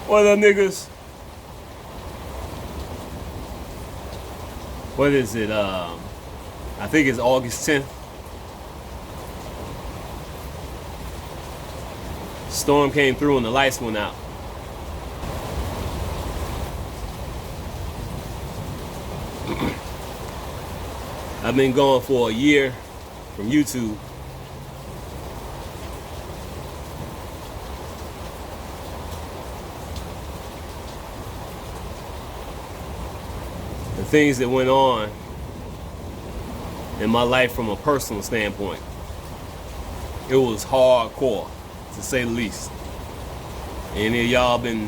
What the niggas? What is it? I think it's August 10th. Storm came through and the lights went out. I've been gone for a year from YouTube. The things that went on in my life from a personal standpoint, it was hardcore, to say the least. Any of y'all been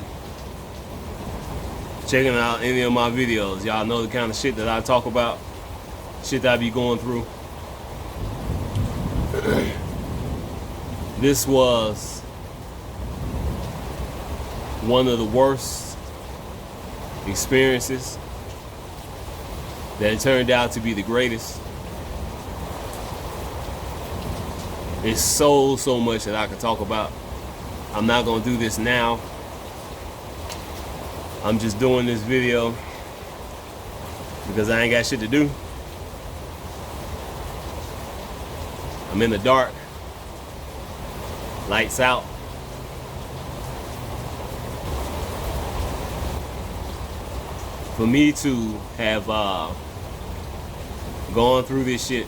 checking out any of my videos, y'all know the kind of shit that I talk about, shit that I be going through. This was one of the worst experiences that it turned out to be the greatest. It's so much that I could talk about. I'm not gonna do this now. I'm just doing this video because I ain't got shit to do. I'm in the dark, lights out. For me to have gone through this shit,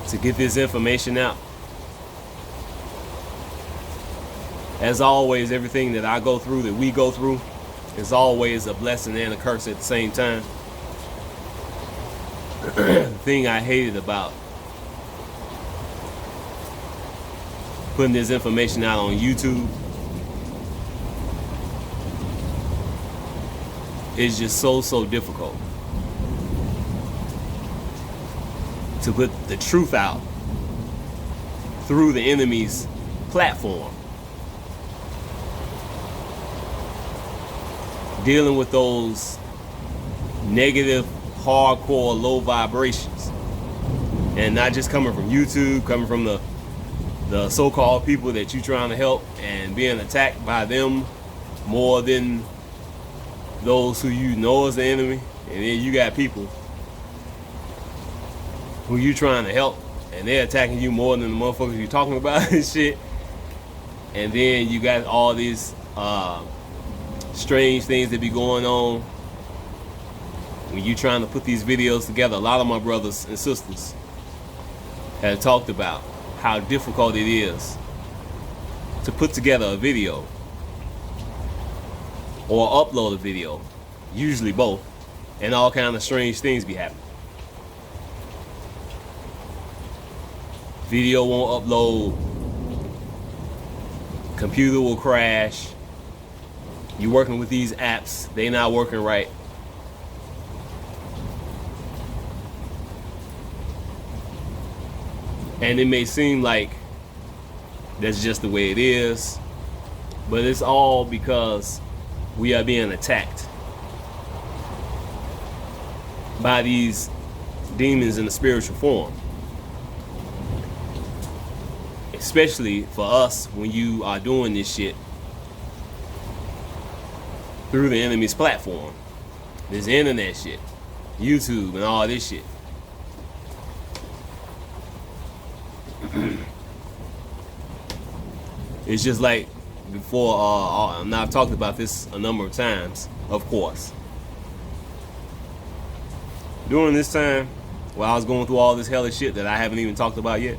to get this information out, as always, everything that I go through, that we go through, is always a blessing and a curse at the same time. The thing I hated about putting this information out on YouTube is just so difficult to put the truth out through the enemy's platform. Dealing with those negative, hardcore, low vibrations. And not just coming from YouTube, coming from the so-called people that you're trying to help, and being attacked by them more than those who you know as the enemy. And then you got people who you trying to help, and they're attacking you more than the motherfuckers you talking about and shit. And then you got all these strange things that be going on when you trying to put these videos together. A lot of my brothers and sisters have talked about how difficult it is to put together a video or upload a video, usually both, and all kind of strange things be happening. Video won't upload, computer will crash, you're working with these apps, they not working right. And it may seem like that's just the way it is, but it's all because we are being attacked by these demons in the spiritual form. Especially for us, when you are doing this shit through the enemy's platform, this internet shit, YouTube and all this shit. It's just like before, and I've talked about this a number of times, of course. During this time, while I was going through all this hellish shit that I haven't even talked about yet,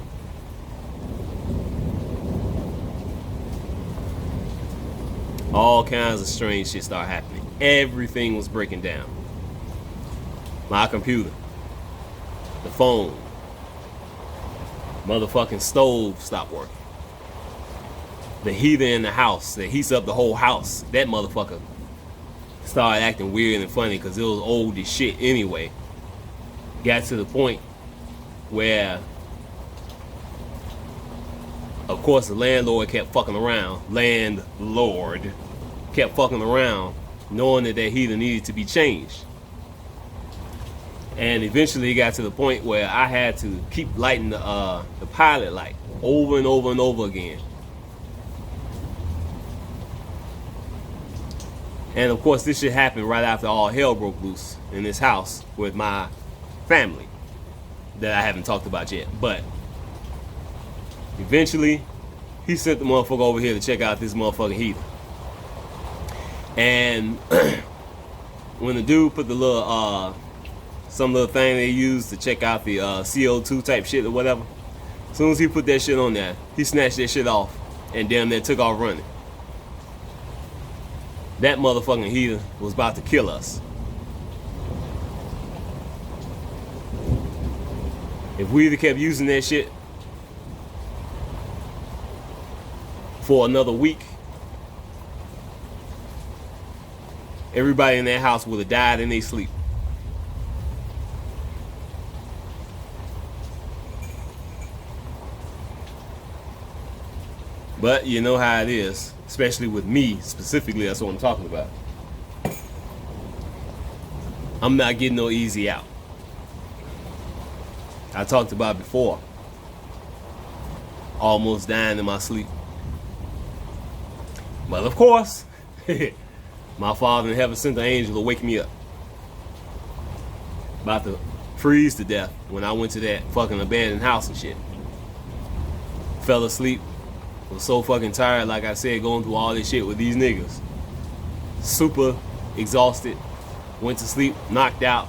all kinds of strange shit started happening. Everything was breaking down. My computer, the phone, motherfucking stove stopped working. The heater in the house that heats up the whole house, that motherfucker started acting weird and funny because it was old as shit anyway. Got to the point where, of course, the landlord kept fucking around. Landlord kept fucking around, knowing that that heater needed to be changed. And eventually it got to the point where I had to keep lighting the pilot light over and over and over again. And of course, this shit happened right after all hell broke loose in this house with my family that I haven't talked about yet. But eventually, he sent the motherfucker over here to check out this motherfucking heater. And when the dude put the little, some little thing they use to check out the CO2 type shit or whatever, as soon as he put that shit on there, he snatched that shit off and damn near took off running. That motherfucking heater was about to kill us. If we'd have kept using that shit for another week, everybody in that house would have died in their sleep. But you know how it is, especially with me specifically, that's what I'm talking about. I'm not getting no easy out. I talked about before, almost dying in my sleep. But of course, my Father in heaven sent an angel to wake me up. About to freeze to death when I went to that fucking abandoned house and shit. Fell asleep. Was so fucking tired, like I said, going through all this shit with these niggas. Super exhausted. Went to sleep, knocked out.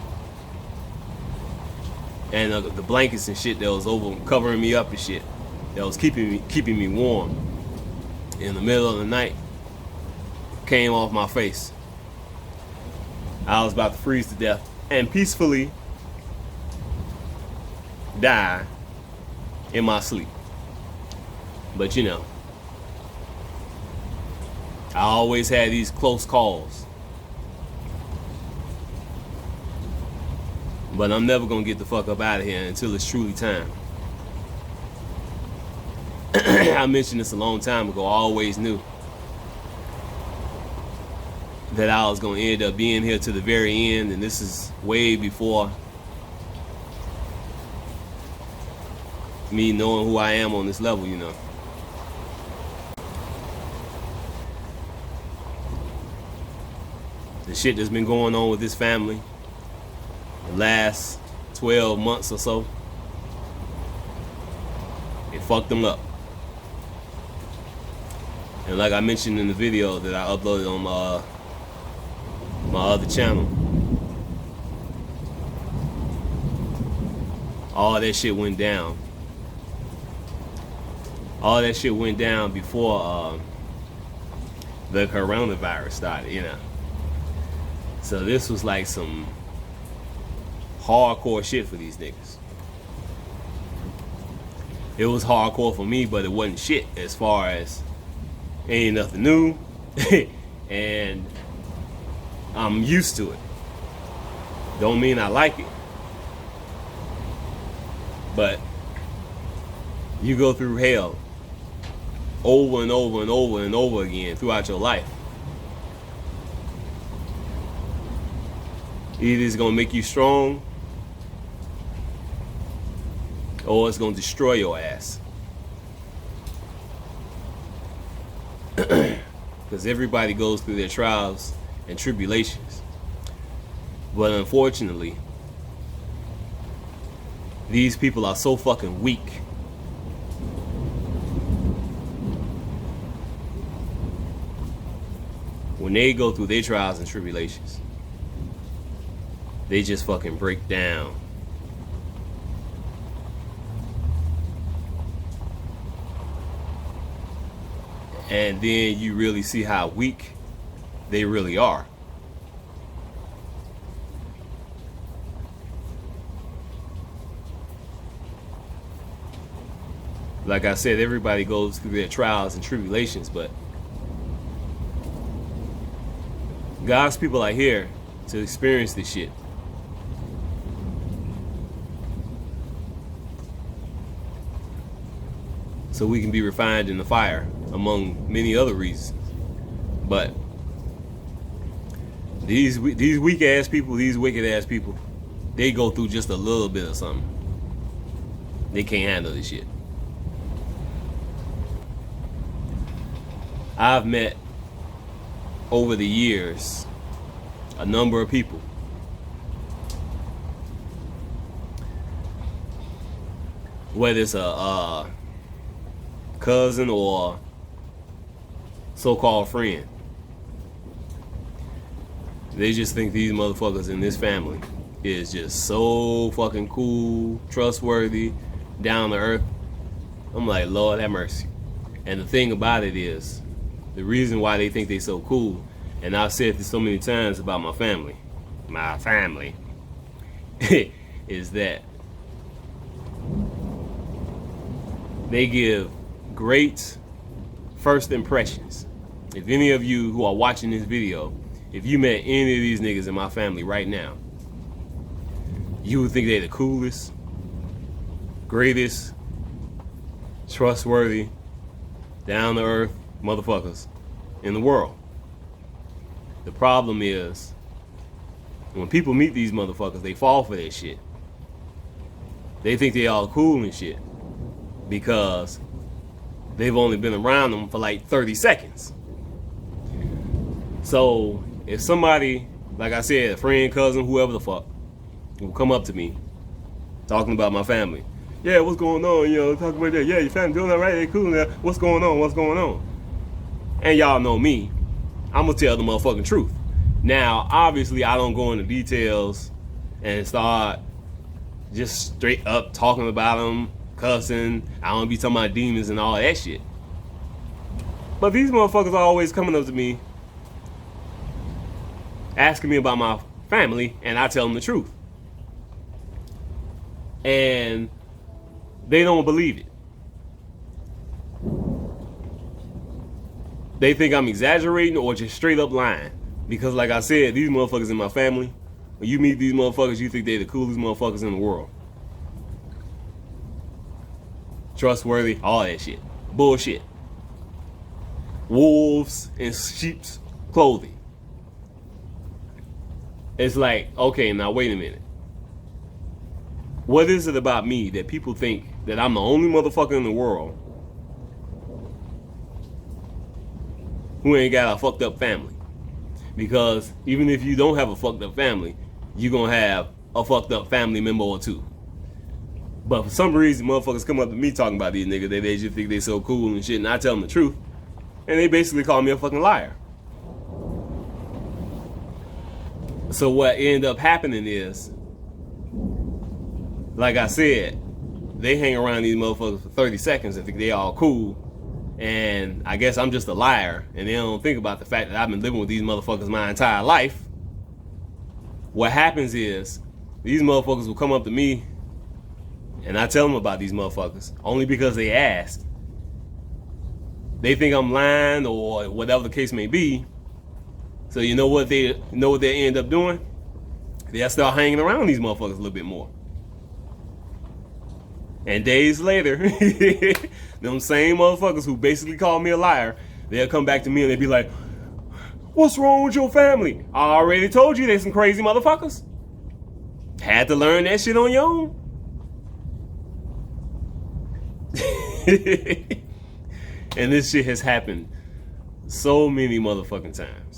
And the blankets and shit that was over covering me up and shit, that was keeping me warm in the middle of the night, came off my face. I was about to freeze to death and peacefully die in my sleep. But you know, I always had these close calls. But I'm never gonna get the fuck up out of here until it's truly time. I mentioned this a long time ago. I always knew that I was gonna end up being here to the very end, and this is way before me knowing who I am on this level, you know. The shit that's been going on with this family the last 12 months or so, it fucked them up. And like I mentioned in the video that I uploaded on my other channel, all that shit went down. All that shit went down before the coronavirus started, you know. So this was like some hardcore shit for these niggas. It was hardcore for me, but it wasn't shit as far as ain't nothing new. And I'm used to it. Don't mean I like it. But you go through hell over and over and over and over again throughout your life. Either it's gonna make you strong, or it's gonna destroy your ass. Because everybody goes through their trials and tribulations. But unfortunately, these people are so fucking weak. When they go through their trials and tribulations, they just fucking break down. And then you really see how weak they really are. Like I said, everybody goes through their trials and tribulations, but God's people are here to experience this shit. So we can be refined in the fire, among many other reasons. But these weak ass people, these wicked ass people, they go through just a little bit of something. They can't handle this shit. I've met over the years, a number of people whether it's a cousin or so-called friend, they just think these motherfuckers in this family is just so fucking cool, trustworthy, down to earth. I'm like, Lord have mercy. And the thing about it is, the reason why they think they so cool, and I've said this so many times about my family, is that they give great first impressions. If any of you who are watching this video, if you met any of these niggas in my family right now, you would think they're the coolest, greatest, trustworthy, down to earth motherfuckers in the world. The problem is, when people meet these motherfuckers, they fall for that shit. They think they all cool and shit because they've only been around them for like 30 seconds. So if somebody, like I said, a friend, cousin, whoever the fuck, will come up to me talking about my family. Yeah, what's going on? You know, talking about that. Yeah, your family doing all right? They cool now. What's going on? What's going on? And y'all know me. I'm gonna tell the motherfucking truth. Now, obviously, I don't go into details and start just straight up talking about them, cussing. I don't be talking about demons and all that shit. But these motherfuckers are always coming up to me, asking me about my family, and I tell them the truth. And they don't believe it. They think I'm exaggerating or just straight up lying. Because like I said, these motherfuckers in my family, when you meet these motherfuckers, you think they're the coolest motherfuckers in the world. Trustworthy, all that shit. Bullshit. Wolves in sheep's clothing. It's like, okay, now wait a minute. What is it about me that people think that I'm the only motherfucker in the world who ain't got a fucked up family? Because even if you don't have a fucked up family, you're gonna have a fucked up family member or two. But for some reason, motherfuckers come up to me talking about these niggas that they just think they so cool and shit, and I tell them the truth, and they basically call me a fucking liar. So what ended up happening is, like I said, they hang around these motherfuckers for 30 seconds and think they all cool. And I guess I'm just a liar. And they don't think about the fact that I've been living with these motherfuckers my entire life. What happens is, these motherfuckers will come up to me and I tell them about these motherfuckers only because they asked. They think I'm lying or whatever the case may be. So you know what they end up doing? They'll start hanging around these motherfuckers a little bit more. And days later, them same motherfuckers who basically called me a liar, they'll come back to me and they'll be like, what's wrong with your family? I already told you they some crazy motherfuckers. Had to learn that shit on your own. And this shit has happened so many motherfucking times.